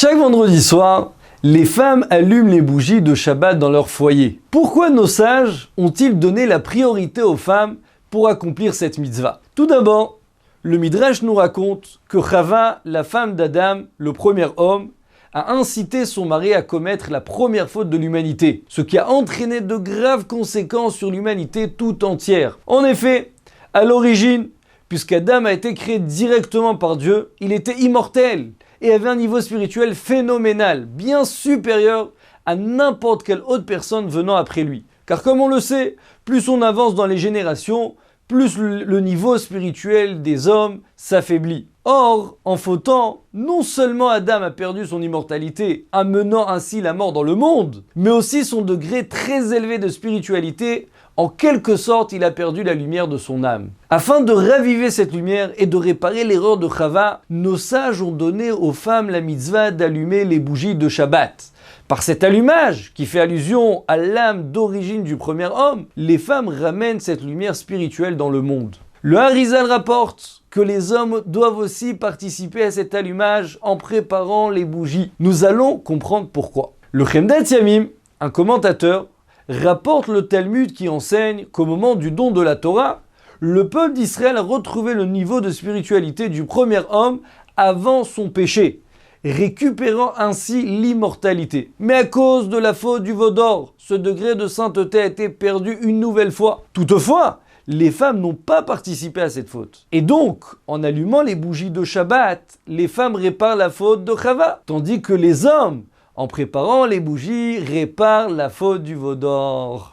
Chaque vendredi soir, les femmes allument les bougies de Shabbat dans leur foyer. Pourquoi nos sages ont-ils donné la priorité aux femmes pour accomplir cette mitzvah? Tout d'abord, le Midrash nous raconte que Chava, la femme d'Adam, le premier homme, a incité son mari à commettre la première faute de l'humanité, ce qui a entraîné de graves conséquences sur l'humanité tout entière. En effet, à l'origine, puisqu'Adam a été créé directement par Dieu, il était immortel et avait un niveau spirituel phénoménal, bien supérieur à n'importe quelle autre personne venant après lui. Car comme on le sait, plus on avance dans les générations, plus le niveau spirituel des hommes s'affaiblit. Or, en fautant, non seulement Adam a perdu son immortalité, amenant ainsi la mort dans le monde, mais aussi son degré très élevé de spiritualité. En quelque sorte, il a perdu la lumière de son âme. Afin de raviver cette lumière et de réparer l'erreur de Chava, nos sages ont donné aux femmes la mitzvah d'allumer les bougies de Shabbat. Par cet allumage, qui fait allusion à l'âme d'origine du premier homme, les femmes ramènent cette lumière spirituelle dans le monde. Le Harizal rapporte que les hommes doivent aussi participer à cet allumage en préparant les bougies. Nous allons comprendre pourquoi. Le Chemdat Yamim, un commentateur, rapporte le Talmud qui enseigne qu'au moment du don de la Torah, le peuple d'Israël a retrouvé le niveau de spiritualité du premier homme avant son péché, récupérant ainsi l'immortalité. Mais à cause de la faute du veau d'or, ce degré de sainteté a été perdu une nouvelle fois. Toutefois, les femmes n'ont pas participé à cette faute. Et donc, en allumant les bougies de Shabbat, les femmes réparent la faute de Chava, tandis que les hommes, en préparant les bougies, réparent la faute du veau d'or.